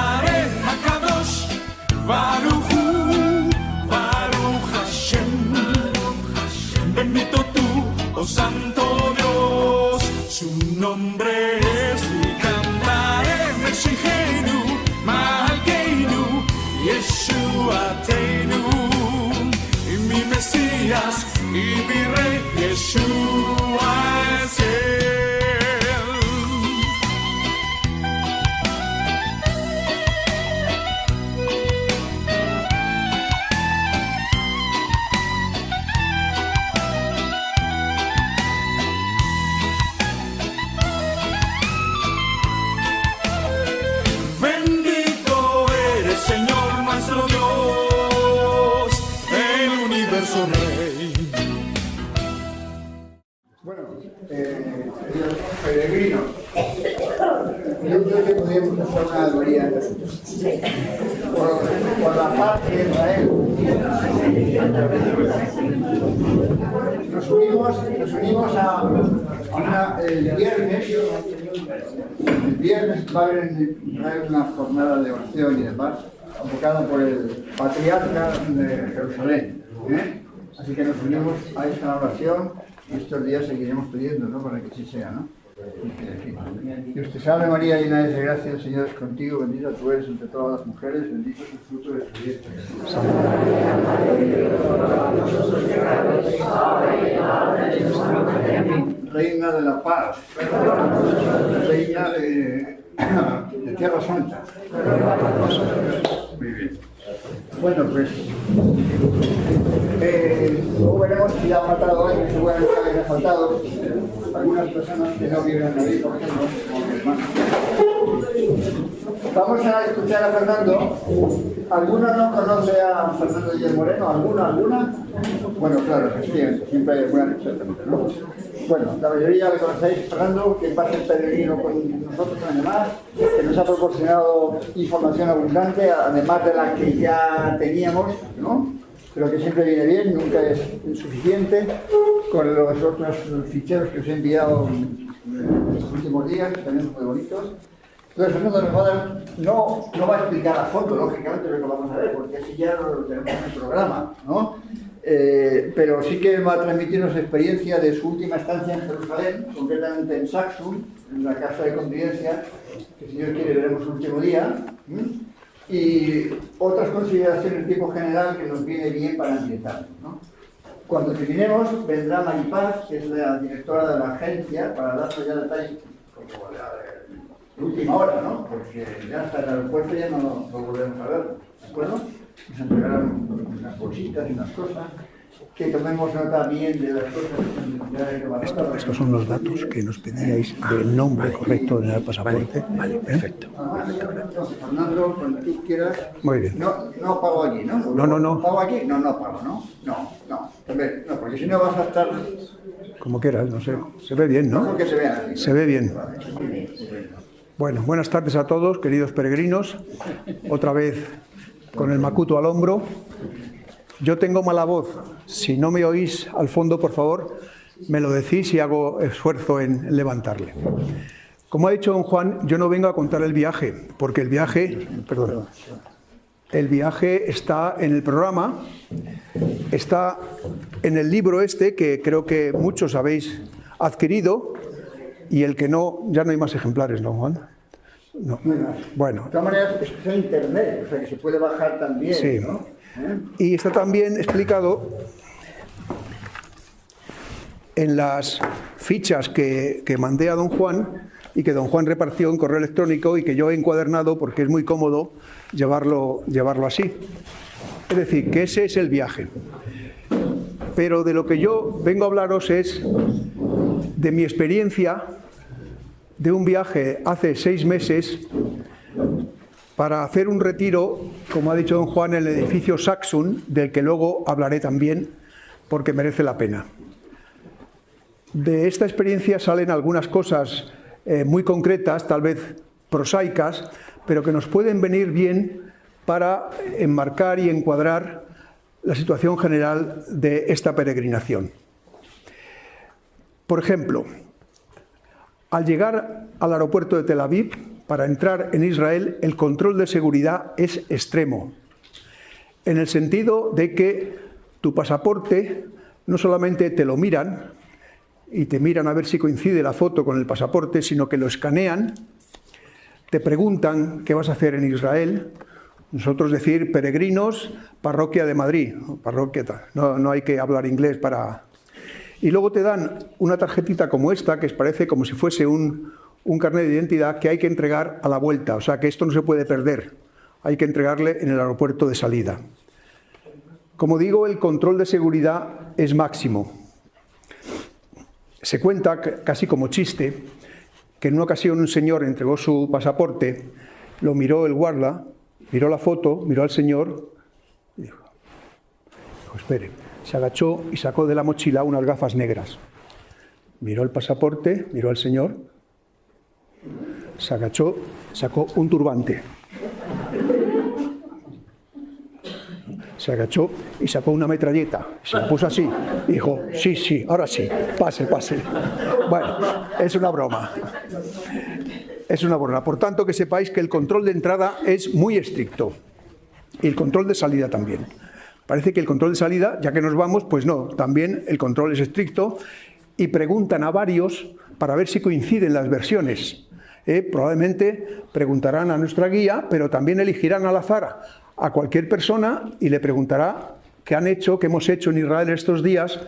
cantaré Hakadosh, Baruch Hu, Baruch Hashem. Bendito tú, oh Santo Dios, su nombre es. Y cantaré Meshichenu, Malkeinu, Yeshuateinu. Y mi Mesías y mi Rey Yeshua es él. Bendito eres, Señor nuestro Dios, el universo Rey. Bueno, queridos peregrinos, yo creo que podríamos hacer una alegoría por la paz de Israel. Nos unimos el viernes va a haber en Israel una jornada de oración y de paz, convocada por el patriarca de Jerusalén. Así que nos unimos a esta oración y estos días seguiremos pidiendo, ¿no?, para que así sea, ¿no? Dios te salve María, llena eres de gracia, el Señor es contigo, bendita tú eres entre todas las mujeres, bendito es el fruto de tu vientre. Reina de la paz, reina de Tierra Santa. Muy bien. Bueno, pues luego veremos si ha faltado algo, seguramente ha faltado algunas personas que no viven en Madrid, por ejemplo, como mi hermano. Vamos a escuchar a Fernando. ¿Alguno no conoce a Fernando Díaz Moreno? ¿Alguna? Bueno, claro, efectivamente, siempre hay buenas personas, ¿no? Bueno, la mayoría le conocéis. Fernando, que va a ser peregrino con nosotros además, que nos ha proporcionado información abundante, además de la que ya teníamos, ¿no? Pero que siempre viene bien, nunca es insuficiente, con los otros ficheros que os he enviado en los últimos días, que también son muy bonitos. Entonces Fernando nos va a dar, no va a explicar a fondo, lógicamente, lo que vamos a ver, porque así ya lo tenemos en el programa, ¿no? Pero sí que va a transmitirnos experiencia de su última estancia en Jerusalén, concretamente en Saxum, en la casa de convivencia, que si Dios quiere veremos el último día, y otras consideraciones de tipo general que nos viene bien para ambientarnos, ¿no? Cuando terminemos, vendrá Maripaz, que es la directora de la agencia, para darnos ya detalles como de última hora, ¿no? Porque ya hasta el aeropuerto ya no lo volvemos a ver, ¿de acuerdo? Nos entregaron unas bolsitas y unas cosas, que tomemos nota bien de las cosas que Estos son los datos que nos pedíais del nombre correcto en el pasaporte. Vale, perfecto. Fernando, cuando tú quieras. Muy bien. No pago allí, ¿no? No. ¿Pago aquí? No pago, ¿no? No, porque si no vas a estar. Como quieras, no sé. Se ve bien, ¿no? Mejor que se vea aquí. Se ve bien. Bueno, buenas tardes a todos, queridos peregrinos. Otra vez con el macuto al hombro. Yo tengo mala voz. Si no me oís al fondo, por favor, me lo decís y hago esfuerzo en levantarle. Como ha dicho don Juan, yo no vengo a contar el viaje, porque el viaje está en el programa, está en el libro este, que creo que muchos habéis adquirido, y el que no, ya no hay más ejemplares, ¿no, Juan? No. Bueno. De todas maneras, es en internet, o sea que se puede bajar también, sí, ¿no? Y está también explicado en las fichas que mandé a don Juan y que don Juan repartió en correo electrónico y que yo he encuadernado porque es muy cómodo llevarlo así. Es decir, que ese es el viaje. Pero de lo que yo vengo a hablaros es de mi experiencia de un viaje hace 6 meses para hacer un retiro, como ha dicho don Juan, en el edificio Saxum, del que luego hablaré también, porque merece la pena. De esta experiencia salen algunas cosas muy concretas, tal vez prosaicas, pero que nos pueden venir bien para enmarcar y encuadrar la situación general de esta peregrinación. Por ejemplo, al llegar al aeropuerto de Tel Aviv, para entrar en Israel, el control de seguridad es extremo, en el sentido de que tu pasaporte no solamente te lo miran y te miran a ver si coincide la foto con el pasaporte, sino que lo escanean, te preguntan qué vas a hacer en Israel. Nosotros decir peregrinos, parroquia de Madrid, parroquia, no hay que hablar inglés para... Y luego te dan una tarjetita como esta, que parece como si fuese un carnet de identidad que hay que entregar a la vuelta, o sea que esto no se puede perder, hay que entregarle en el aeropuerto de salida. Como digo, el control de seguridad es máximo. Se cuenta, casi como chiste, que en una ocasión un señor entregó su pasaporte, lo miró el guarda, miró la foto, miró al señor y dijo, espere, se agachó y sacó de la mochila unas gafas negras. Miró el pasaporte, miró al señor, se agachó, sacó un turbante. Se agachó y sacó una metralleta. Se la puso así y dijo, sí, ahora sí, pase. Bueno, es una broma. Es una broma. Por tanto, que sepáis que el control de entrada es muy estricto. Y el control de salida también. Parece que el control de salida, ya que nos vamos, pues no, también el control es estricto y preguntan a varios para ver si coinciden las versiones. Probablemente preguntarán a nuestra guía, pero también elegirán al azar a cualquier persona y le preguntará qué han hecho, qué hemos hecho en Israel estos días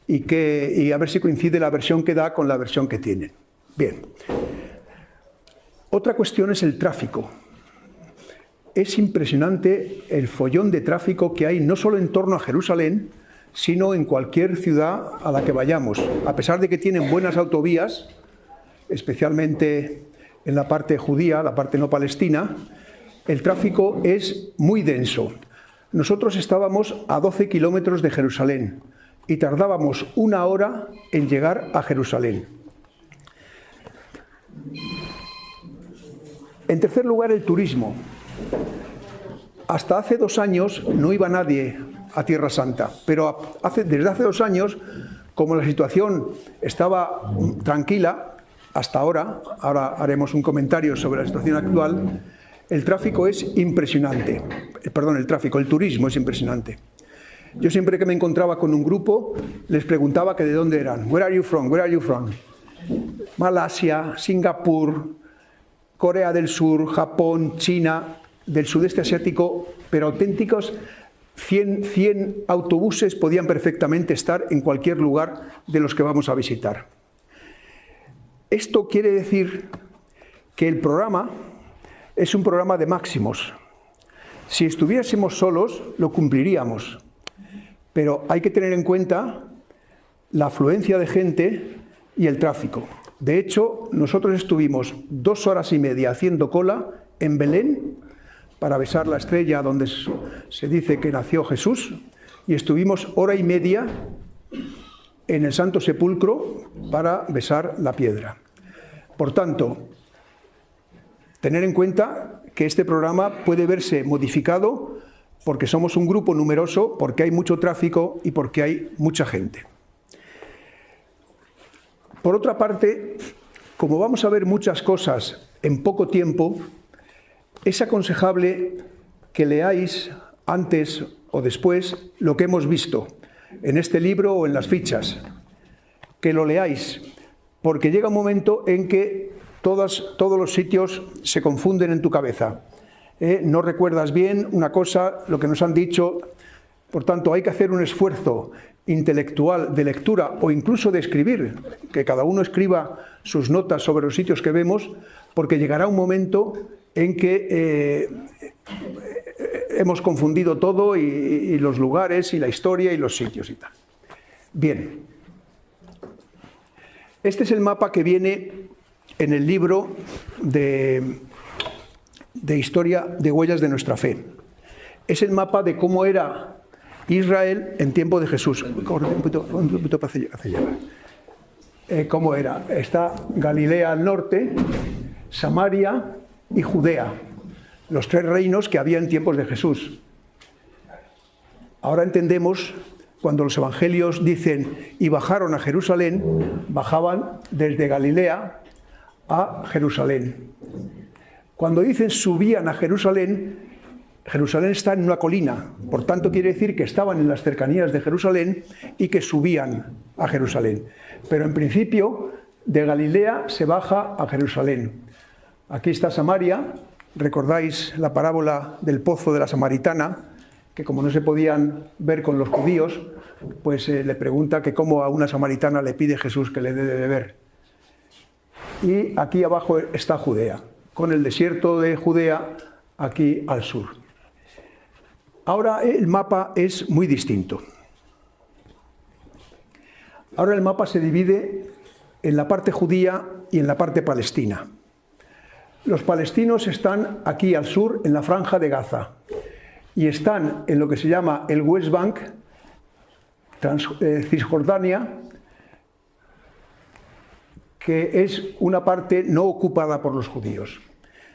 y a ver si coincide la versión que da con la versión que tienen. Bien. Otra cuestión es el tráfico. Es impresionante el follón de tráfico que hay no solo en torno a Jerusalén, sino en cualquier ciudad a la que vayamos. A pesar de que tienen buenas autovías, especialmente en la parte judía, la parte no palestina, el tráfico es muy denso. Nosotros estábamos a 12 kilómetros de Jerusalén y tardábamos 1 hora en llegar a Jerusalén. En tercer lugar, el turismo. Hasta hace 2 años no iba nadie a Tierra Santa, pero desde hace 2 años, como la situación estaba tranquila, hasta ahora haremos un comentario sobre la situación actual, el tráfico es impresionante. El turismo es impresionante. Yo siempre que me encontraba con un grupo, les preguntaba que de dónde eran. Where are you from? Where are you from? Malasia, Singapur, Corea del Sur, Japón, China, del sudeste asiático, pero auténticos 100 autobuses podían perfectamente estar en cualquier lugar de los que vamos a visitar. Esto quiere decir que el programa es un programa de máximos. Si estuviésemos solos, lo cumpliríamos. Pero hay que tener en cuenta la afluencia de gente y el tráfico. De hecho, nosotros estuvimos 2 horas y media haciendo cola en Belén para besar la estrella donde se dice que nació Jesús, y estuvimos 1 hora y media en el Santo Sepulcro para besar la piedra. Por tanto, tener en cuenta que este programa puede verse modificado porque somos un grupo numeroso, porque hay mucho tráfico y porque hay mucha gente. Por otra parte, como vamos a ver muchas cosas en poco tiempo, es aconsejable que leáis antes o después lo que hemos visto en este libro o en las fichas. Que lo leáis, porque llega un momento en que todos los sitios se confunden en tu cabeza. No recuerdas bien una cosa, lo que nos han dicho. Por tanto, hay que hacer un esfuerzo intelectual de lectura o incluso de escribir, que cada uno escriba sus notas sobre los sitios que vemos, porque llegará un momento en que hemos confundido todo y los lugares y la historia y los sitios y tal. Bien, este es el mapa que viene en el libro de Historia de Huellas de Nuestra Fe. Es el mapa de cómo era Israel en tiempo de Jesús. Un poquito hacia allá. ¿Cómo era? Está Galilea al norte, Samaria y Judea, los 3 reinos que había en tiempos de Jesús. Ahora entendemos cuando los evangelios dicen y bajaron a Jerusalén, bajaban desde Galilea a Jerusalén. Cuando dicen subían a Jerusalén, Jerusalén está en una colina, por tanto quiere decir que estaban en las cercanías de Jerusalén y que subían a Jerusalén. Pero en principio, de Galilea se baja a Jerusalén. Aquí está Samaria, recordáis la parábola del pozo de la samaritana, que como no se podían ver con los judíos, pues le pregunta que cómo a una samaritana le pide Jesús que le dé de beber. Y aquí abajo está Judea, con el desierto de Judea aquí al sur. Ahora el mapa es muy distinto. Ahora el mapa se divide en la parte judía y en la parte palestina. Los palestinos están aquí al sur, en la franja de Gaza, y están en lo que se llama el West Bank, Cisjordania, que es una parte no ocupada por los judíos.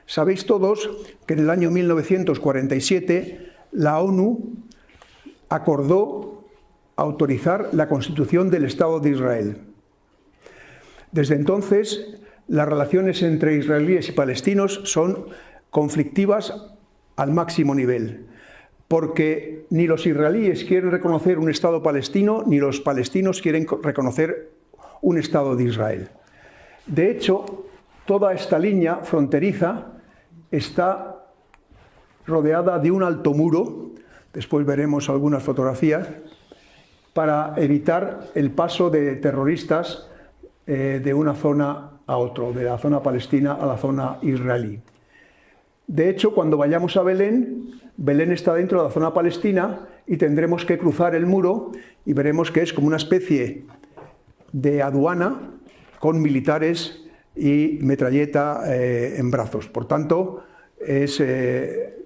Sabéis todos que en el año 1947 la ONU acordó autorizar la constitución del Estado de Israel. Desde entonces, las relaciones entre israelíes y palestinos son conflictivas al máximo nivel, porque ni los israelíes quieren reconocer un Estado palestino, ni los palestinos quieren reconocer un Estado de Israel. De hecho, toda esta línea fronteriza está rodeada de un alto muro, después veremos algunas fotografías, para evitar el paso de terroristas de una zona a otra, de la zona palestina a la zona israelí. De hecho, cuando vayamos a Belén, Belén está dentro de la zona palestina y tendremos que cruzar el muro y veremos que es como una especie de aduana con militares y metralleta en brazos. Por tanto, es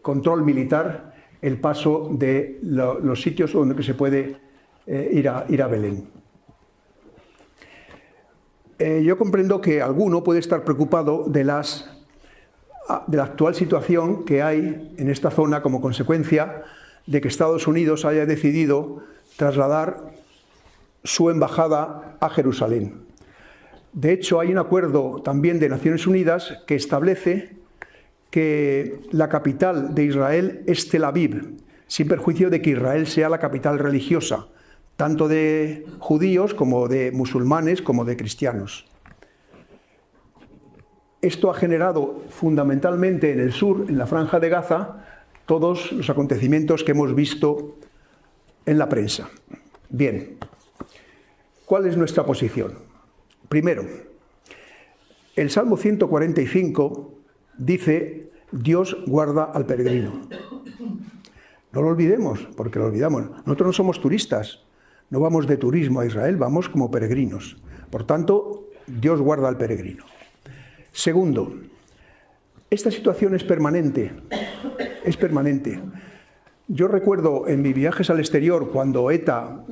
control militar el paso de los sitios donde se puede ir a Belén. Yo comprendo que alguno puede estar preocupado de la actual situación que hay en esta zona como consecuencia de que Estados Unidos haya decidido trasladar su embajada a Jerusalén. De hecho, hay un acuerdo también de Naciones Unidas que establece que la capital de Israel es Tel Aviv, sin perjuicio de que Israel sea la capital religiosa, tanto de judíos como de musulmanes como de cristianos. Esto ha generado fundamentalmente en el sur, en la franja de Gaza, todos los acontecimientos que hemos visto en la prensa. Bien, ¿cuál es nuestra posición? Primero, el Salmo 145 dice: Dios guarda al peregrino. No lo olvidemos, porque lo olvidamos. Nosotros no somos turistas, no vamos de turismo a Israel, vamos como peregrinos. Por tanto, Dios guarda al peregrino. Segundo, esta situación es permanente, es permanente. Yo recuerdo en mis viajes al exterior, cuando ETA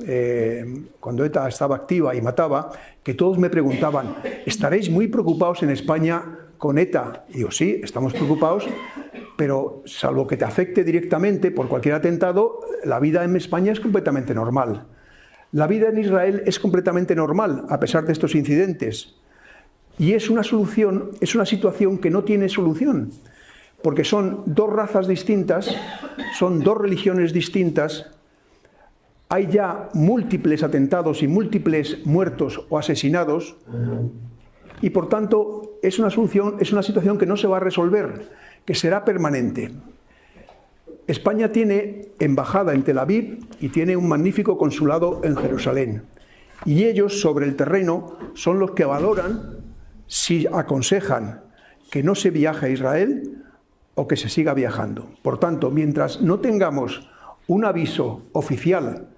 estaba activa y mataba, que todos me preguntaban: ¿estaréis muy preocupados en España con ETA? Y digo, sí, estamos preocupados, pero salvo que te afecte directamente por cualquier atentado, la vida en España es completamente normal. La vida en Israel es completamente normal, a pesar de estos incidentes. Y es una situación que no tiene solución, porque son dos razas distintas, son dos religiones distintas, hay ya múltiples atentados y múltiples muertos o asesinados, y por tanto es una situación que no se va a resolver, que será permanente. España tiene embajada en Tel Aviv y tiene un magnífico consulado en Jerusalén, y ellos sobre el terreno son los que valoran si aconsejan que no se viaje a Israel o que se siga viajando. Por tanto, mientras no tengamos un aviso oficial,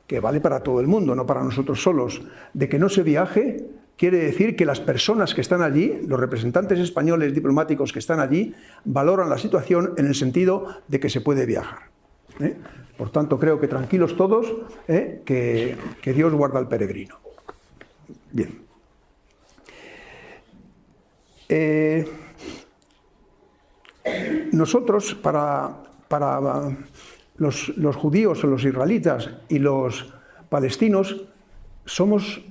que vale para todo el mundo, no para nosotros solos, de que no se viaje, quiere decir que las personas que están allí, los representantes españoles diplomáticos que están allí, valoran la situación en el sentido de que se puede viajar. Por tanto, creo que tranquilos todos, que Dios guarda al peregrino. Bien. Nosotros, para los judíos o los israelitas y los palestinos, somos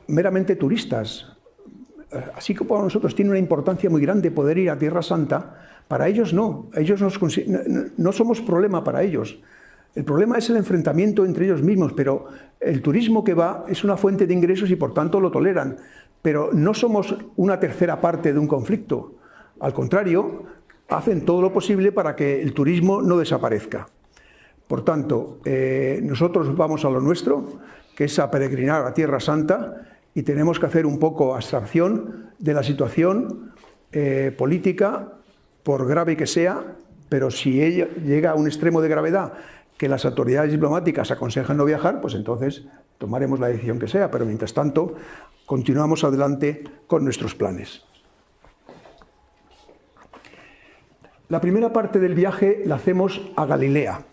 meramente turistas. Así que para nosotros tiene una importancia muy grande poder ir a Tierra Santa, Para ellos no, no somos problema para ellos. El problema es el enfrentamiento entre ellos mismos, pero el turismo que va es una fuente de ingresos y por tanto lo toleran. Pero no somos una tercera parte de un conflicto. Al contrario, hacen todo lo posible para que el turismo no desaparezca. Por tanto, nosotros vamos a lo nuestro, que es a peregrinar a Tierra Santa, y tenemos que hacer un poco abstracción de la situación política, por grave que sea, pero si ella llega a un extremo de gravedad que las autoridades diplomáticas aconsejan no viajar, pues entonces tomaremos la decisión que sea, pero mientras tanto continuamos adelante con nuestros planes. La primera parte del viaje la hacemos a Galilea,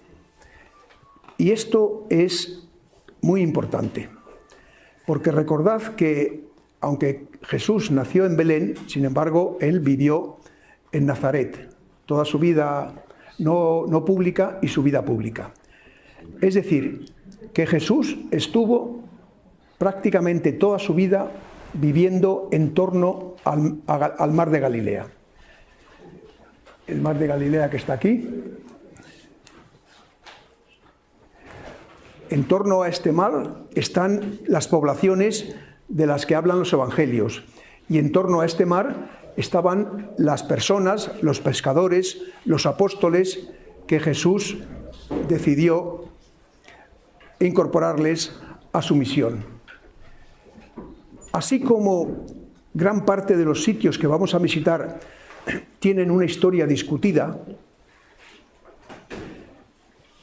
y esto es muy importante, porque recordad que aunque Jesús nació en Belén, sin embargo, él vivió en Nazaret, toda su vida no pública y su vida pública. Es decir, que Jesús estuvo prácticamente toda su vida viviendo en torno al mar de Galilea. El mar de Galilea que está aquí. En torno a este mar están las poblaciones de las que hablan los evangelios, y en torno a este mar estaban las personas, los pescadores, los apóstoles que Jesús decidió incorporarles a su misión. Así como gran parte de los sitios que vamos a visitar tienen una historia discutida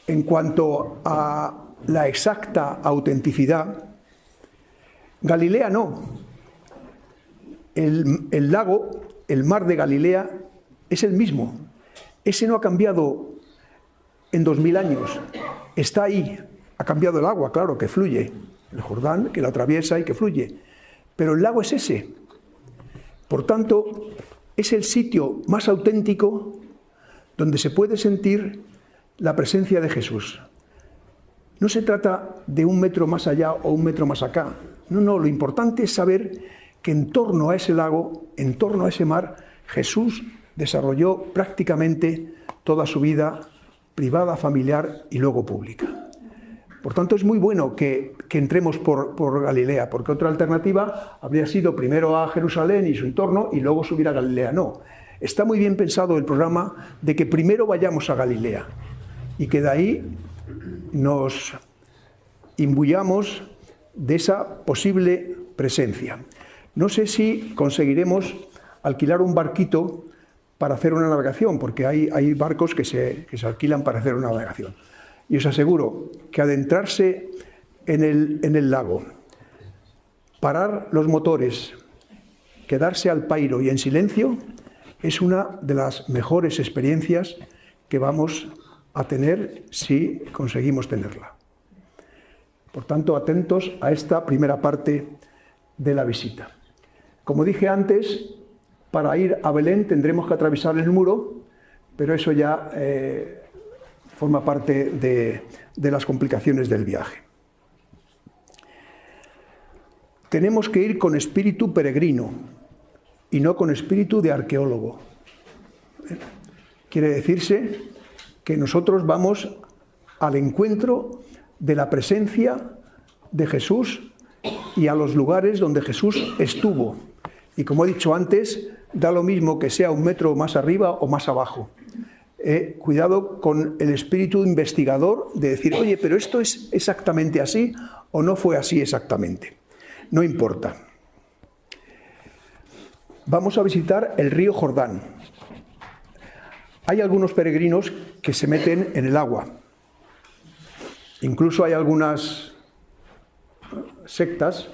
en cuanto a la exacta autenticidad, Galilea no. El lago, el mar de Galilea, es el mismo. Ese no ha cambiado en 2000 años. Está ahí. Ha cambiado el agua, claro, que fluye. El Jordán, que lo atraviesa y que fluye. Pero el lago es ese. Por tanto, es el sitio más auténtico donde se puede sentir la presencia de Jesús. No se trata de 1 metro más allá o 1 metro más acá. No, lo importante es saber que en torno a ese lago, en torno a ese mar, Jesús desarrolló prácticamente toda su vida privada, familiar y luego pública. Por tanto, es muy bueno que entremos por Galilea, porque otra alternativa habría sido primero a Jerusalén y su entorno y luego subir a Galilea. No, está muy bien pensado el programa de que primero vayamos a Galilea y que de ahí nos imbuyamos de esa posible presencia. No sé si conseguiremos alquilar un barquito para hacer una navegación, porque hay barcos que se alquilan para hacer una navegación. Y os aseguro que adentrarse en el lago, parar los motores, quedarse al pairo y en silencio, es una de las mejores experiencias que vamos a tener si conseguimos tenerla. Por tanto, atentos a esta primera parte de la visita. Como dije antes, para ir a Belén tendremos que atravesar el muro, pero eso ya forma parte de las complicaciones del viaje. Tenemos que ir con espíritu peregrino y no con espíritu de arqueólogo. Quiere decirse que nosotros vamos al encuentro de la presencia de Jesús y a los lugares donde Jesús estuvo. Y como he dicho antes, da lo mismo que sea 1 metro más arriba o más abajo. Cuidado con el espíritu investigador de decir, oye, pero esto es exactamente así o no fue así exactamente. No importa. Vamos a visitar el río Jordán. Hay algunos peregrinos que se meten en el agua. Incluso hay algunas sectas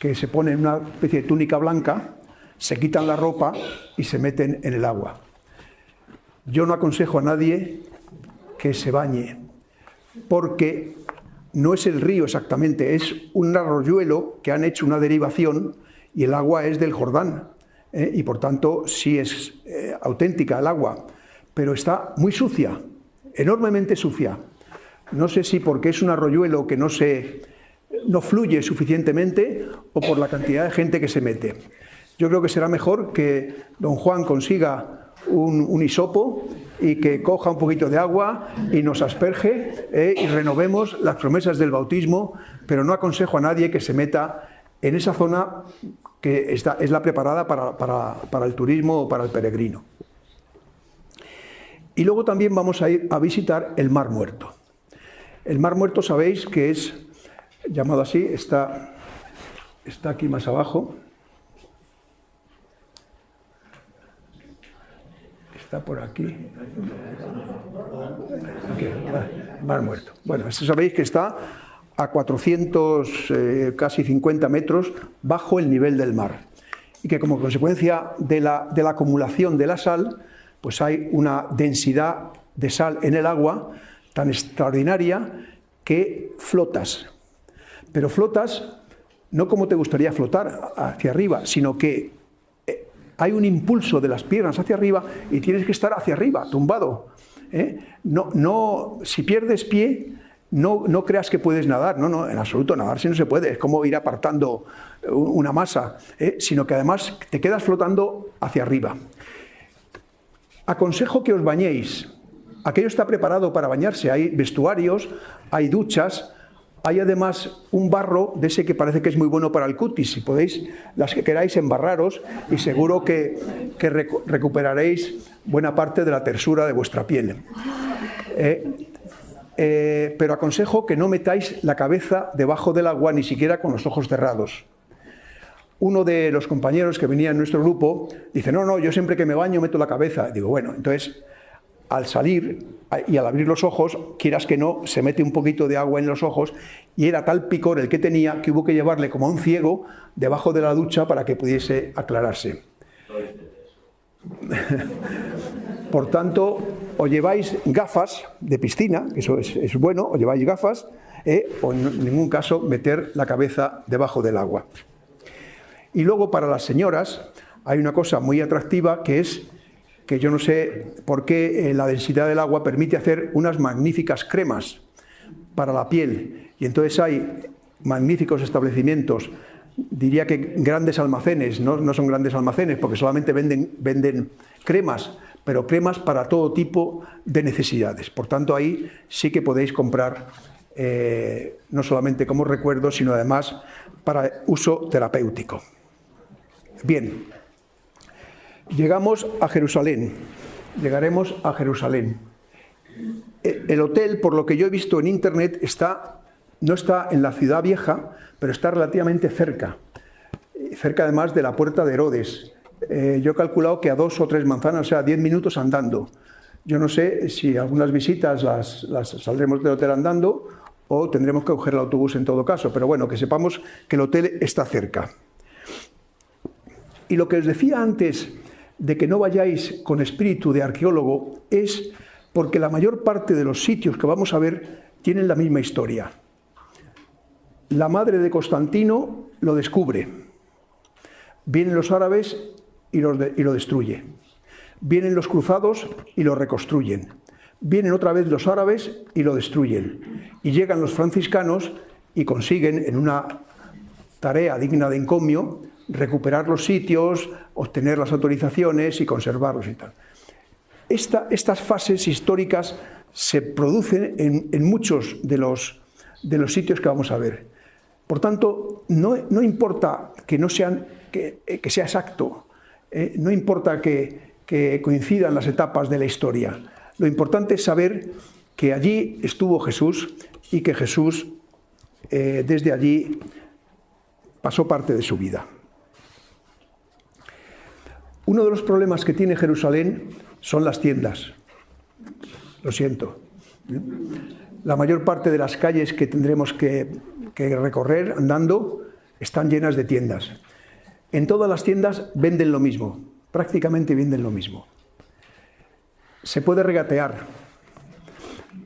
que se ponen una especie de túnica blanca, se quitan la ropa y se meten en el agua. Yo no aconsejo a nadie que se bañe, porque no es el río exactamente, es un arroyuelo que han hecho una derivación y el agua es del Jordán, y por tanto sí es auténtica el agua, pero está muy sucia, enormemente sucia. No sé si porque es un arroyuelo que no fluye suficientemente o por la cantidad de gente que se mete. Yo creo que será mejor que don Juan consiga un hisopo y que coja un poquito de agua y nos asperge y renovemos las promesas del bautismo, pero no aconsejo a nadie que se meta en esa zona que es la preparada para el turismo o para el peregrino. Y luego también vamos a ir a visitar el Mar Muerto. El Mar Muerto, sabéis que es llamado así, está aquí más abajo. Está por aquí. Mar Muerto. Bueno, esto sabéis que está a 400, casi 50 metros bajo el nivel del mar. Y que como consecuencia de la acumulación de la sal, pues hay una densidad de sal en el agua tan extraordinaria que flotas. Pero flotas no como te gustaría flotar hacia arriba, sino que hay un impulso de las piernas hacia arriba y tienes que estar hacia arriba, tumbado. No, si pierdes pie, no creas que puedes nadar. No, en absoluto, nadar si no se puede. Es como ir apartando una masa, sino que además te quedas flotando hacia arriba. Aconsejo que os bañéis. Aquello está preparado para bañarse. Hay vestuarios, hay duchas, hay además un barro de ese que parece que es muy bueno para el cutis. Si podéis, las que queráis, embarraros y seguro que recuperaréis buena parte de la tersura de vuestra piel. Pero aconsejo que no metáis la cabeza debajo del agua, ni siquiera con los ojos cerrados. Uno de los compañeros que venía en nuestro grupo dice, no, yo siempre que me baño meto la cabeza. Digo, bueno, entonces al salir y al abrir los ojos, quieras que no, se mete un poquito de agua en los ojos y era tal picor el que tenía que hubo que llevarle como a un ciego debajo de la ducha para que pudiese aclararse. Por tanto, o lleváis gafas de piscina, que eso es bueno, o lleváis gafas, o en ningún caso meter la cabeza debajo del agua. Y luego para las señoras hay una cosa muy atractiva que es que yo no sé por qué la densidad del agua permite hacer unas magníficas cremas para la piel. Y entonces hay magníficos establecimientos, diría que grandes almacenes, no son grandes almacenes porque solamente venden cremas, pero cremas para todo tipo de necesidades. Por tanto, ahí sí que podéis comprar no solamente como recuerdo, sino además para uso terapéutico. Bien, llegamos a Jerusalén, llegaremos a Jerusalén. El hotel, por lo que yo he visto en internet, no está en la ciudad vieja, pero está relativamente cerca además de la puerta de Herodes. Yo he calculado que a 2 o 3 manzanas, o sea, 10 minutos andando. Yo no sé si algunas visitas las saldremos del hotel andando o tendremos que coger el autobús en todo caso, pero bueno, que sepamos que el hotel está cerca. Y lo que os decía antes de que no vayáis con espíritu de arqueólogo es porque la mayor parte de los sitios que vamos a ver tienen la misma historia. La madre de Constantino lo descubre. Vienen los árabes y lo destruye. Vienen los cruzados y lo reconstruyen. Vienen otra vez los árabes y lo destruyen. Y llegan los franciscanos y consiguen, en una tarea digna de encomio, recuperar los sitios, obtener las autorizaciones y conservarlos y tal. Estas fases históricas se producen en muchos de los sitios que vamos a ver. Por tanto, no importa que sea exacto, no importa que coincidan las etapas de la historia. Lo importante es saber que allí estuvo Jesús y que Jesús desde allí pasó parte de su vida. Uno de los problemas que tiene Jerusalén son las tiendas. Lo siento. La mayor parte de las calles que tendremos que recorrer andando están llenas de tiendas. En todas las tiendas venden lo mismo, prácticamente venden lo mismo. Se puede regatear.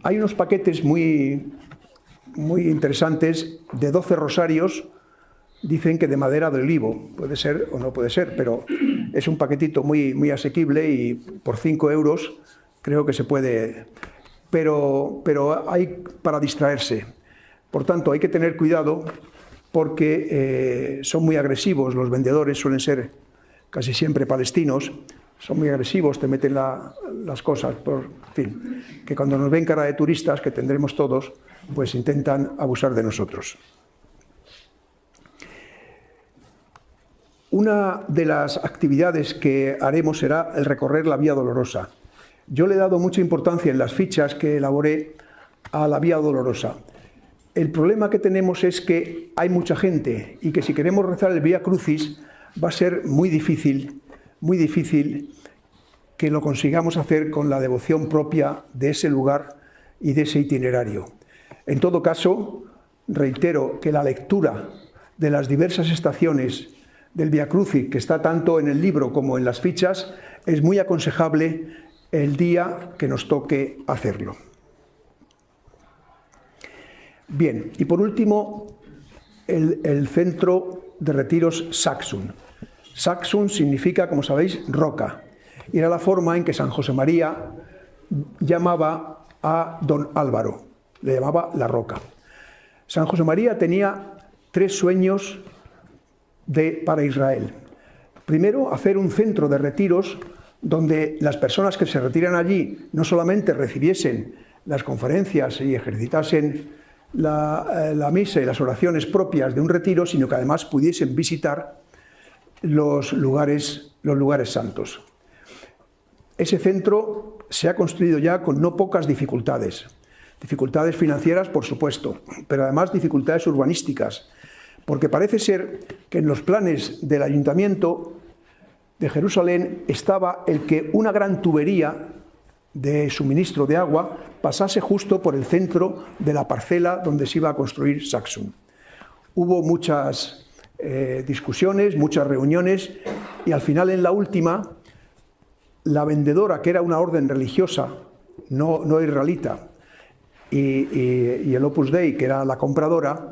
Hay unos paquetes muy interesantes de 12 rosarios, dicen que de madera de olivo, puede ser o no puede ser, pero es un paquetito muy asequible y por 5 euros creo que se puede, pero hay para distraerse. Por tanto, hay que tener cuidado porque son muy agresivos, los vendedores suelen ser casi siempre palestinos son muy agresivos, te meten las cosas, en fin, que cuando nos ven cara de turistas, que tendremos todos, pues intentan abusar de nosotros. Una de las actividades que haremos será el recorrer la Vía Dolorosa. Yo le he dado mucha importancia en las fichas que elaboré a la Vía Dolorosa. El problema que tenemos es que hay mucha gente y que si queremos rezar el Vía Crucis va a ser muy difícil que lo consigamos hacer con la devoción propia de ese lugar y de ese itinerario. En todo caso, reitero que la lectura de las diversas estaciones del Vía Crucis, que está tanto en el libro como en las fichas, es muy aconsejable el día que nos toque hacerlo. Bien, y por último, el centro de retiros Saxum. Saxum significa, como sabéis, roca. Y era la forma en que San José María llamaba a don Álvaro, le llamaba la roca. San José María tenía 3 sueños para Israel. Primero, hacer un centro de retiros donde las personas que se retiran allí no solamente recibiesen las conferencias y ejercitasen la misa y las oraciones propias de un retiro, sino que además pudiesen visitar los lugares santos. Ese centro se ha construido ya con no pocas dificultades. Dificultades financieras, por supuesto, pero además dificultades urbanísticas, porque parece ser que en los planes del Ayuntamiento de Jerusalén estaba el que una gran tubería de suministro de agua pasase justo por el centro de la parcela donde se iba a construir Saxum. Hubo muchas discusiones, muchas reuniones, y al final, en la última, la vendedora, que era una orden religiosa, no israelita, y el Opus Dei, que era la compradora,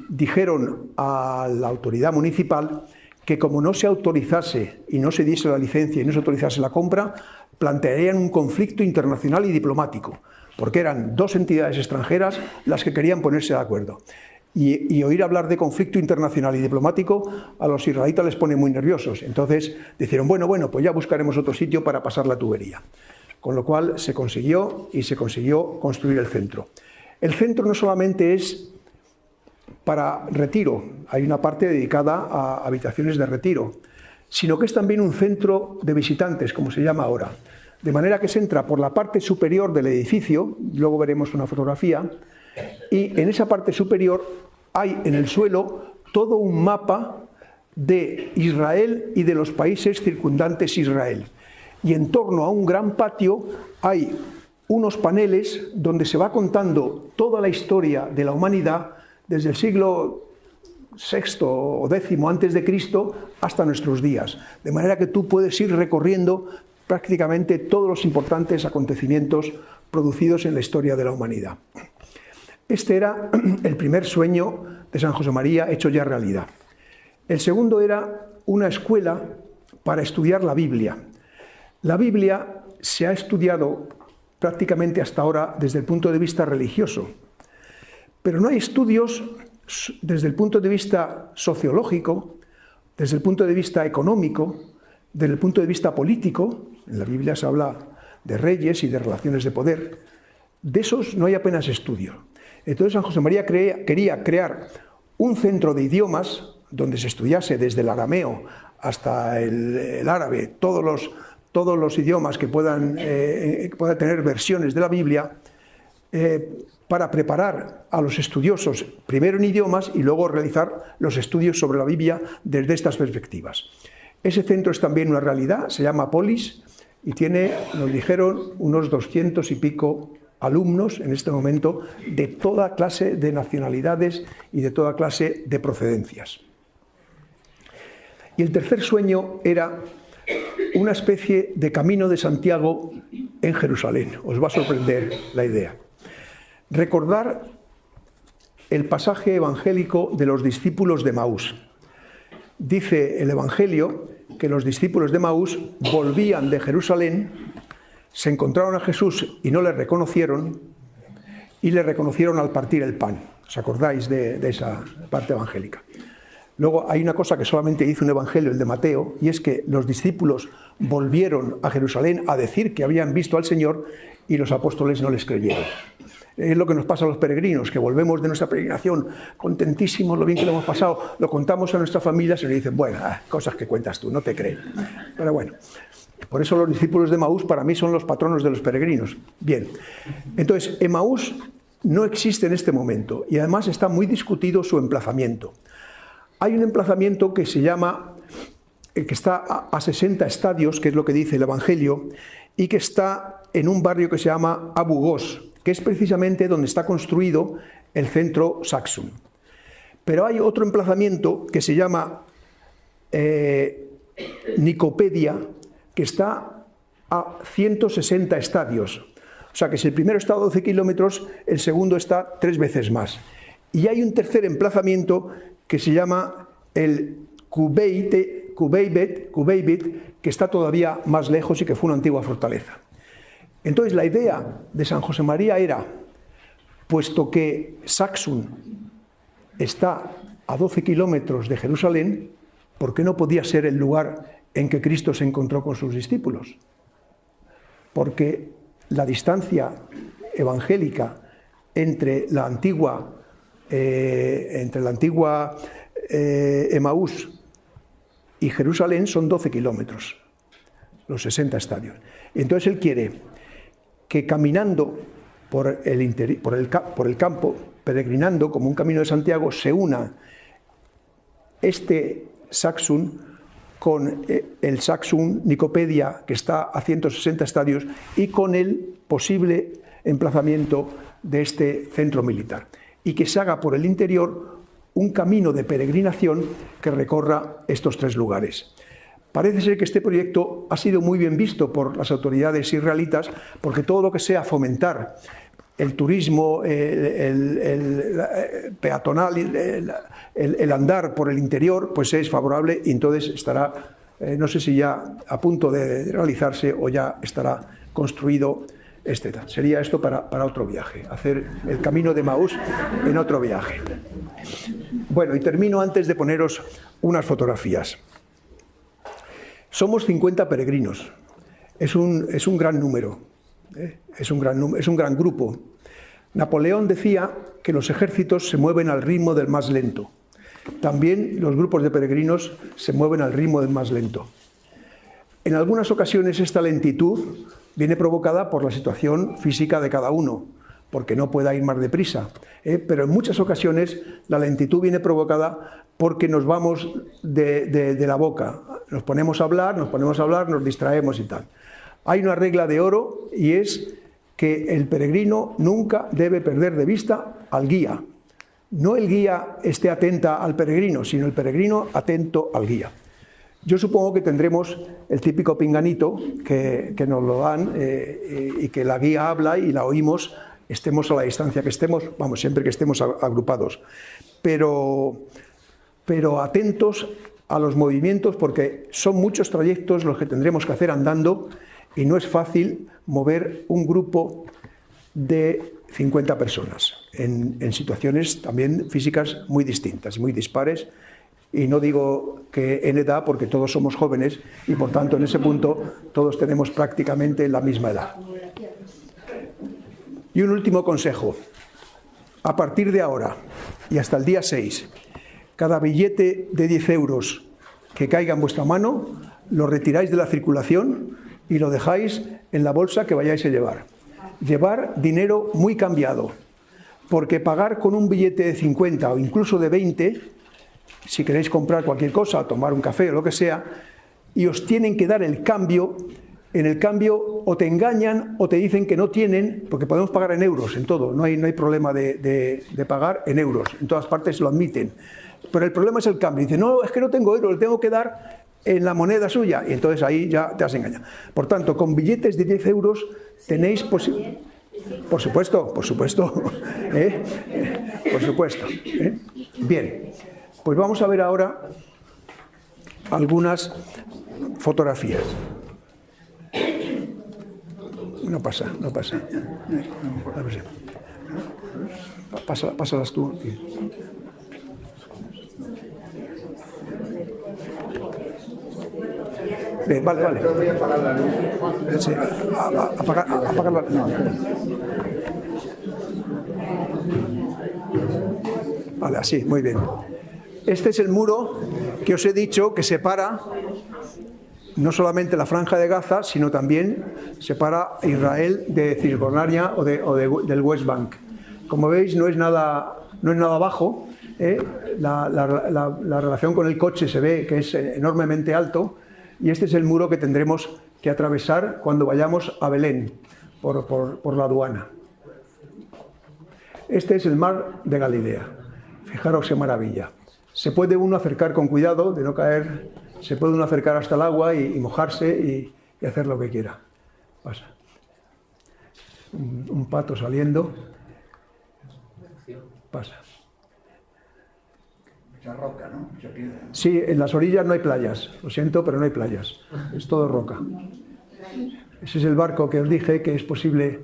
dijeron a la autoridad municipal que como no se autorizase y no se diese la licencia y no se autorizase la compra, plantearían un conflicto internacional y diplomático, porque eran 2 entidades extranjeras las que querían ponerse de acuerdo. Y oír hablar de conflicto internacional y diplomático a los israelitas les pone muy nerviosos. Entonces dijeron, bueno, pues ya buscaremos otro sitio para pasar la tubería. Con lo cual se consiguió construir el centro. El centro no solamente es para retiro, hay una parte dedicada a habitaciones de retiro, sino que es también un centro de visitantes, como se llama ahora. De manera que se entra por la parte superior del edificio, luego veremos una fotografía, y en esa parte superior hay en el suelo todo un mapa de Israel y de los países circundantes a Israel. Y en torno a un gran patio hay unos paneles donde se va contando toda la historia de la humanidad desde el siglo VI o X antes de Cristo hasta nuestros días. De manera que tú puedes ir recorriendo prácticamente todos los importantes acontecimientos producidos en la historia de la humanidad. Este era el primer sueño de San José María hecho ya realidad. El segundo era una escuela para estudiar la Biblia. La Biblia se ha estudiado prácticamente hasta ahora desde el punto de vista religioso, pero no hay estudios desde el punto de vista sociológico, desde el punto de vista económico, desde el punto de vista político. En la Biblia se habla de reyes y de relaciones de poder. De esos no hay apenas estudio. Entonces San José María quería crear un centro de idiomas donde se estudiase desde el arameo hasta el árabe, todos los idiomas que puedan tener versiones de la Biblia, para preparar a los estudiosos primero en idiomas y luego realizar los estudios sobre la Biblia desde estas perspectivas. Ese centro es también una realidad, se llama Polis y tiene, nos dijeron, unos 200 y pico alumnos en este momento de toda clase de nacionalidades y de toda clase de procedencias. Y el tercer sueño era una especie de camino de Santiago en Jerusalén. Os va a sorprender la idea. Recordar el pasaje evangélico de los discípulos de Maús. Dice el Evangelio que los discípulos de Maús volvían de Jerusalén, se encontraron a Jesús y no le reconocieron, y le reconocieron al partir el pan. ¿Os acordáis de esa parte evangélica? Luego hay una cosa que solamente dice un evangelio, el de Mateo, y es que los discípulos volvieron a Jerusalén a decir que habían visto al Señor y los apóstoles no les creyeron. Es lo que nos pasa a los peregrinos, que volvemos de nuestra peregrinación contentísimos, lo bien que lo hemos pasado, lo contamos a nuestra familia, se nos dicen, bueno, cosas que cuentas tú, no te creen. Pero bueno, por eso los discípulos de Emaús para mí son los patronos de los peregrinos. Bien, entonces Emaús no existe en este momento y además está muy discutido su emplazamiento. Hay un emplazamiento que se llama, que está a 60 estadios, que es lo que dice el Evangelio, y que está en un barrio que se llama Abu Gos, que es precisamente donde está construido el centro Saxum. Pero hay otro emplazamiento que se llama Nicopedia, que está a 160 estadios. O sea que si el primero está a 12 kilómetros, el segundo está 3 veces más. Y hay un tercer emplazamiento que se llama el Kubeibet, que está todavía más lejos y que fue una antigua fortaleza. Entonces la idea de San José María era, puesto que Saxum está a 12 kilómetros de Jerusalén, ¿por qué no podía ser el lugar en que Cristo se encontró con sus discípulos? Porque la distancia evangélica entre la antigua Emaús y Jerusalén son 12 kilómetros, los 60 estadios. Entonces él quiere que caminando por el campo, peregrinando como un camino de Santiago, se una este Saxum con el Saxum Nicopedia, que está a 160 estadios, y con el posible emplazamiento de este centro militar. Y que se haga por el interior un camino de peregrinación que recorra estos 3 lugares. Parece ser que este proyecto ha sido muy bien visto por las autoridades israelitas, porque todo lo que sea fomentar el turismo, el peatonal, el andar por el interior, pues es favorable y entonces estará, no sé si ya a punto de realizarse o ya estará construido. Sería esto para otro viaje, hacer el camino de Emaús en otro viaje. Bueno, y termino antes de poneros unas fotografías. Somos 50 peregrinos, es un gran número, es un gran grupo. Napoleón decía que los ejércitos se mueven al ritmo del más lento. También los grupos de peregrinos se mueven al ritmo del más lento. En algunas ocasiones esta lentitud viene provocada por la situación física de cada uno, porque no pueda ir más deprisa. Pero en muchas ocasiones la lentitud viene provocada porque nos vamos de la boca. Nos ponemos a hablar, nos distraemos y tal. Hay una regla de oro y es que el peregrino nunca debe perder de vista al guía. No el guía esté atenta al peregrino, sino el peregrino atento al guía. Yo supongo que tendremos el típico pinganito que nos lo dan y que la guía habla y la oímos, estemos a la distancia que estemos, vamos, siempre que estemos agrupados. Pero atentos a los movimientos porque son muchos trayectos los que tendremos que hacer andando y no es fácil mover un grupo de 50 personas en situaciones también físicas muy distintas, muy dispares. Y no digo que en edad, porque todos somos jóvenes y por tanto en ese punto todos tenemos prácticamente la misma edad. Y un último consejo. A partir de ahora y hasta el día 6, cada billete de 10 euros que caiga en vuestra mano, lo retiráis de la circulación y lo dejáis en la bolsa que vayáis a llevar. Llevar dinero muy cambiado, porque pagar con un billete de 50 o incluso de 20... si queréis comprar cualquier cosa, tomar un café o lo que sea, y os tienen que dar el cambio, en el cambio o te engañan o te dicen que no tienen, porque podemos pagar en euros, en todo, no hay problema de pagar en euros, en todas partes lo admiten. Pero el problema es el cambio, dicen, no, es que no tengo euros, le tengo que dar en la moneda suya, y entonces ahí ya te has engañado. Por tanto, con billetes de 10 euros tenéis posibilidad. Por supuesto, por supuesto. Bien. Pues vamos a ver ahora algunas fotografías. No pasa. A ver si. Pásalas tú. Bien, vale, vale. Yo voy a apagar la luz. Sí, apagar la... No. Vale, así, muy bien. Este es el muro que os he dicho que separa no solamente la Franja de Gaza, sino también separa a Israel de Cisjordania o del West Bank. Como veis, no es nada bajo. La relación con el coche se ve que es enormemente alto, y este es el muro que tendremos que atravesar cuando vayamos a Belén por la aduana. Este es el mar de Galilea. Fijaros qué maravilla. Se puede uno acercar con cuidado de no caer, se puede uno acercar hasta el agua y mojarse y hacer lo que quiera. Pasa. Un pato saliendo. Pasa. Mucha roca, ¿no? Mucha piedra. Sí, en las orillas no hay playas. Lo siento, pero no hay playas. Es todo roca. Ese es el barco que os dije que es posible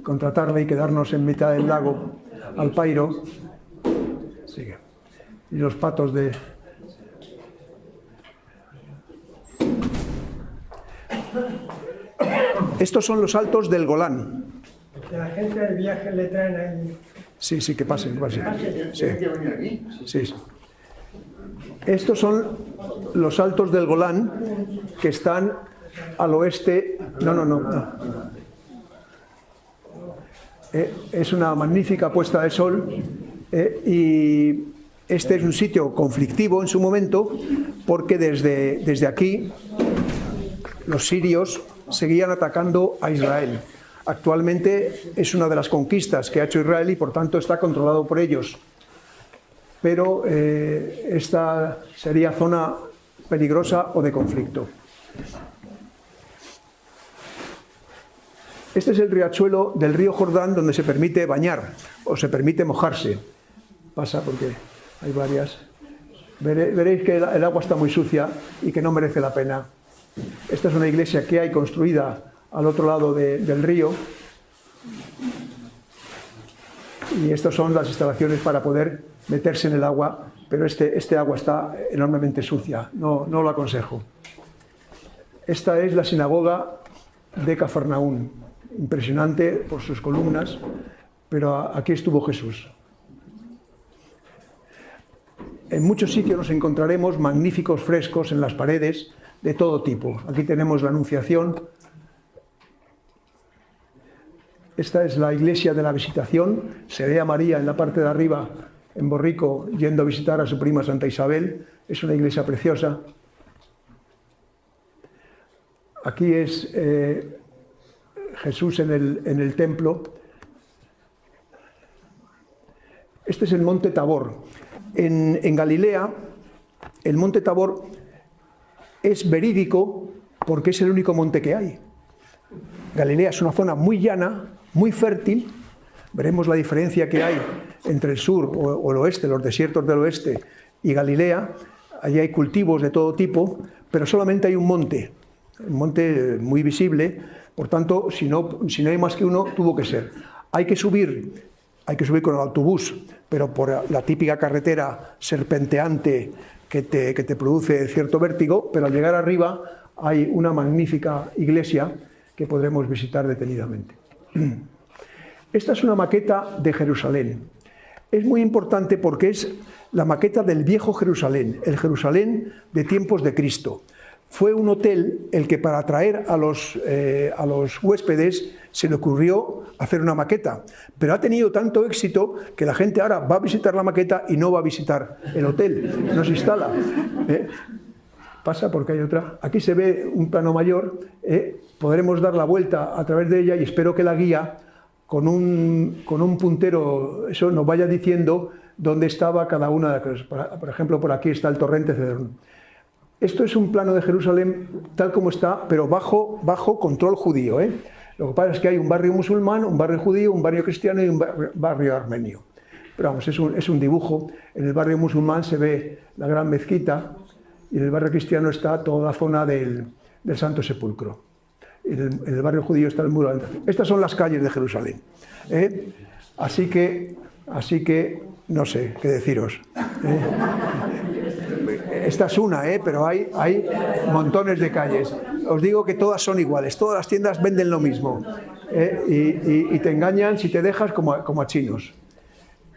contratarle y quedarnos en mitad del lago al pairo. Sigue. Y los patos de... Estos son los altos del Golán. Que la gente del viaje le traen ahí. Sí, sí, que pasen, que pasen. Sí. ¿Tienen que venir aquí? Sí, sí. Estos son los altos del Golán que están al oeste. No. Es una magnífica puesta de sol y este es un sitio conflictivo en su momento porque desde aquí los sirios seguían atacando a Israel. Actualmente es una de las conquistas que ha hecho Israel y por tanto está controlado por ellos. Pero esta sería zona peligrosa o de conflicto. Este es el riachuelo del río Jordán donde se permite bañar o se permite mojarse. Pasa porque hay varias. Veréis que el agua está muy sucia y que no merece la pena. Esta es una iglesia que hay construida al otro lado del río. Y estas son las instalaciones para poder meterse en el agua, pero este agua está enormemente sucia, no lo aconsejo. Esta es la sinagoga de Cafarnaún, impresionante por sus columnas, pero aquí estuvo Jesús. En muchos sitios nos encontraremos magníficos frescos en las paredes de todo tipo. Aquí tenemos la Anunciación. Esta es la iglesia de la Visitación. Se ve a María en la parte de arriba, en Borrico, yendo a visitar a su prima Santa Isabel. Es una iglesia preciosa. Aquí es Jesús en el templo. Este es el monte Tabor. En Galilea, el monte Tabor es verídico porque es el único monte que hay. Galilea es una zona muy llana, muy fértil. Veremos la diferencia que hay entre el sur o el oeste, los desiertos del oeste, y Galilea. Allí hay cultivos de todo tipo, pero solamente hay un monte muy visible. Por tanto, si no hay más que uno, tuvo que ser. Hay que subir con el autobús, pero por la típica carretera serpenteante que te produce cierto vértigo, pero al llegar arriba hay una magnífica iglesia que podremos visitar detenidamente. Esta es una maqueta de Jerusalén. Es muy importante porque es la maqueta del viejo Jerusalén, el Jerusalén de tiempos de Cristo. Fue un hotel el que para atraer a los huéspedes se le ocurrió hacer una maqueta, pero ha tenido tanto éxito que la gente ahora va a visitar la maqueta y no va a visitar el hotel, no se instala. Pasa porque hay otra. Aquí se ve un plano mayor, podremos dar la vuelta a través de ella y espero que la guía con un puntero eso nos vaya diciendo dónde estaba cada una de las cosas. Por ejemplo, por aquí está el torrente Cedrón. Esto es un plano de Jerusalén tal como está, pero bajo control judío. Lo que pasa es que hay un barrio musulmán, un barrio judío, un barrio cristiano y un barrio armenio. Pero vamos, es un dibujo. En el barrio musulmán se ve la gran mezquita y en el barrio cristiano está toda la zona del Santo Sepulcro. En el barrio judío está el muro de la Entrada. Estas son las calles de Jerusalén. Así que no sé qué deciros. esta es una, pero hay montones de calles. Os digo que todas son iguales, todas las tiendas venden lo mismo, y te engañan si te dejas como a chinos.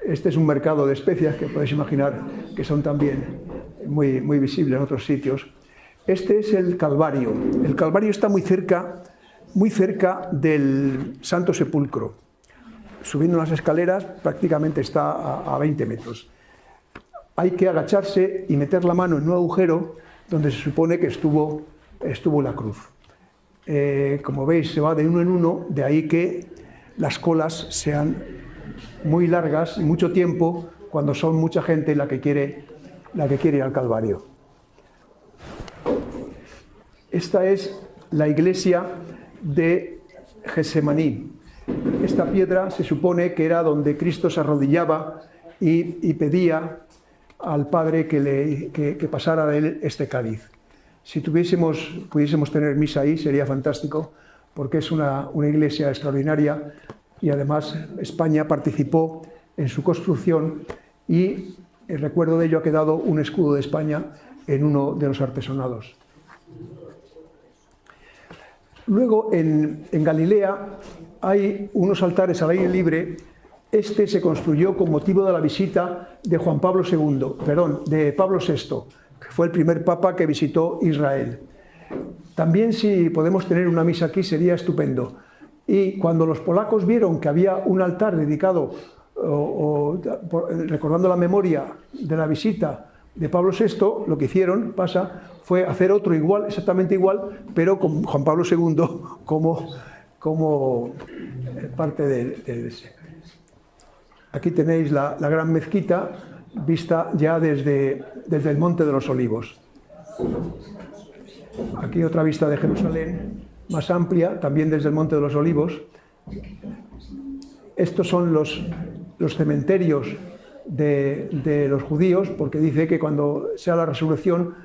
Este es un mercado de especias que podéis imaginar que son también muy, muy visibles en otros sitios. Este es el Calvario. El Calvario está muy cerca del Santo Sepulcro. Subiendo las escaleras prácticamente está a 20 metros. Hay que agacharse y meter la mano en un agujero donde se supone que estuvo la cruz. Como veis, se va de uno en uno, de ahí que las colas sean muy largas y mucho tiempo cuando son mucha gente la que quiere ir al Calvario. Esta es la iglesia de Getsemaní. Esta piedra se supone que era donde Cristo se arrodillaba y pedía al Padre que pasara de él este cáliz. Si pudiésemos tener misa ahí, sería fantástico, porque es una iglesia extraordinaria y además España participó en su construcción y en recuerdo de ello ha quedado un escudo de España en uno de los artesonados. Luego en Galilea hay unos altares al aire libre. Este se construyó con motivo de la visita de Pablo VI, que fue el primer papa que visitó Israel. También, si podemos tener una misa aquí, sería estupendo. Y cuando los polacos vieron que había un altar dedicado, recordando la memoria de la visita de Pablo VI, lo que hicieron, fue hacer otro igual, exactamente igual, pero con Juan Pablo II como parte de ese. Aquí tenéis la gran mezquita vista ya desde el Monte de los Olivos. Aquí otra vista de Jerusalén, más amplia, también desde el Monte de los Olivos. Estos son los cementerios de los judíos, porque dice que cuando sea la resurrección,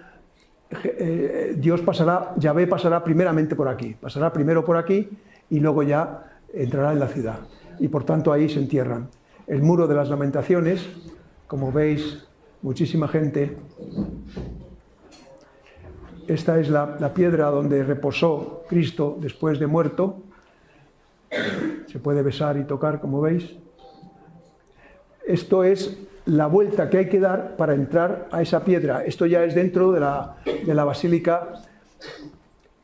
Yahvé pasará primeramente por aquí, pasará primero por aquí y luego ya entrará en la ciudad. Y por tanto ahí se entierran. El muro de las lamentaciones, como veis, muchísima gente. Esta es la piedra donde reposó Cristo después de muerto. Se puede besar y tocar, como veis. Esto es la vuelta que hay que dar para entrar a esa piedra. Esto ya es dentro de la basílica.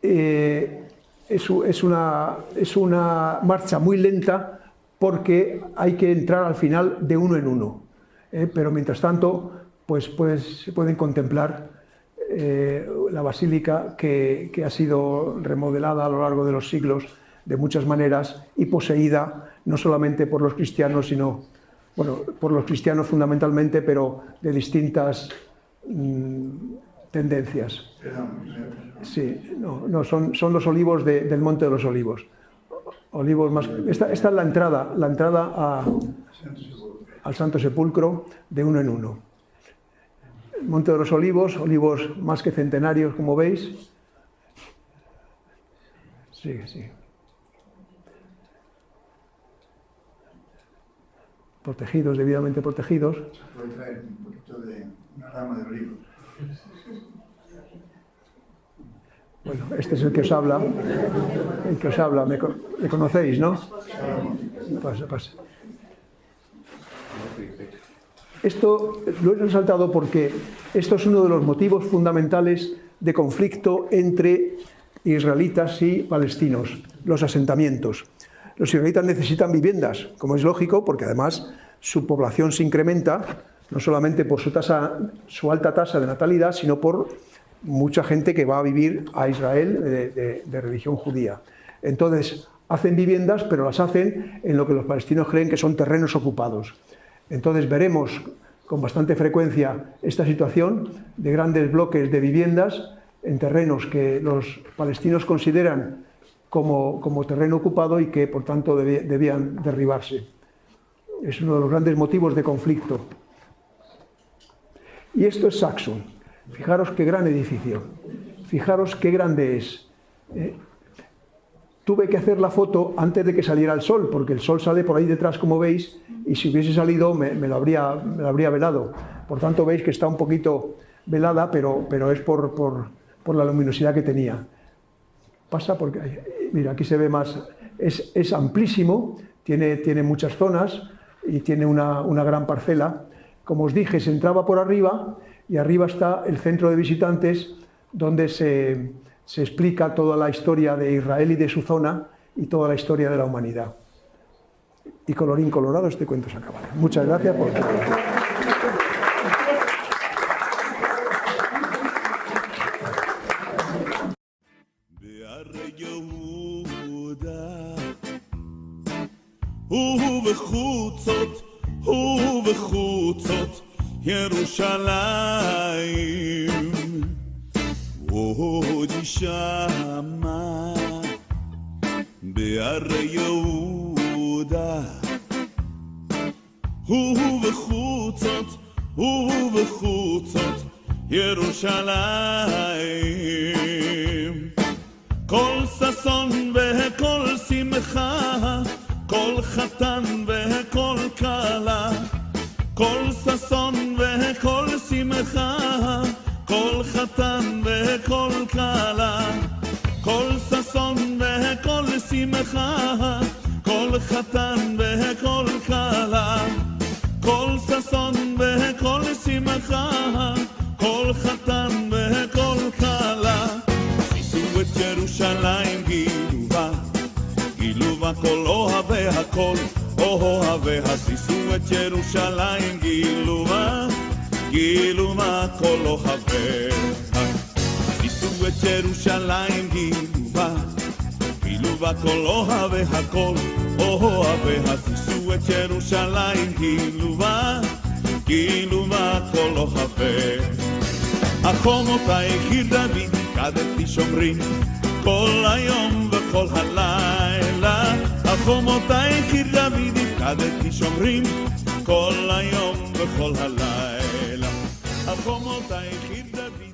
Es una marcha muy lenta porque hay que entrar al final de uno en uno. Pero mientras tanto, pues se pueden contemplar la basílica que ha sido remodelada a lo largo de los siglos de muchas maneras y poseída no solamente por los cristianos, sino por los cristianos fundamentalmente, pero de distintas tendencias. Sí, no, son los olivos del Monte de los Olivos. Olivos más. Esta es la entrada al Santo Sepulcro de uno en uno. El Monte de los Olivos más que centenarios, como veis. Sí. Protegidos, debidamente protegidos. Puede traer un poquito de una rama de olivo. Bueno, este es el que os habla. ¿Le conocéis, no? Pasa. Esto lo he resaltado porque esto es uno de los motivos fundamentales de conflicto entre israelitas y palestinos, los asentamientos. Los israelitas necesitan viviendas, como es lógico, porque además su población se incrementa, no solamente por su alta tasa de natalidad, sino por mucha gente que va a vivir a Israel de religión judía. Entonces, hacen viviendas, pero las hacen en lo que los palestinos creen que son terrenos ocupados. Entonces veremos con bastante frecuencia esta situación de grandes bloques de viviendas en terrenos que los palestinos consideran como terreno ocupado y que por tanto debían derribarse. Es uno de los grandes motivos de conflicto. Y esto es Saxon. Fijaros qué gran edificio. Fijaros qué grande es. Tuve que hacer la foto antes de que saliera el sol, porque el sol sale por ahí detrás, como veis, y si hubiese salido me lo habría velado. Por tanto, veis que está un poquito velada, pero es por la luminosidad que tenía. Pasa porque, mira, aquí se ve más, es amplísimo, tiene muchas zonas y tiene una gran parcela. Como os dije, se entraba por arriba y arriba está el centro de visitantes donde se explica toda la historia de Israel y de su zona y toda la historia de la humanidad. Y colorín colorado, este cuento se acaba. Muchas gracias por todo. ובחוצות ירושלים עוד ישמע בהרי יהודה ובחוצות ירושלים כל ששון וכל שמחה כל חתן וכל כלה כל ששון וכל שמחה כל חתן וכל כלה כל ששון וכל שמחה כל חתן וכל כלה כל ששון וכל שמחה כל חתן וכל כלה שישו את ירושלים גילו בה כל אוהבי הכל אוהביה שישו את ירושלים גילו בה כל אוהביה שישו את ירושלים גילו בה כל אוהבי הכל אוהביה שישו את ירושלים גילו בה כל אוהביה החומותייך עיר דוד קדתי שומרים כל היום וכל הלילה החומותייך עיר דוד הפקדתי שומרים כל היום וכל הלילה החומותייך עיר דוד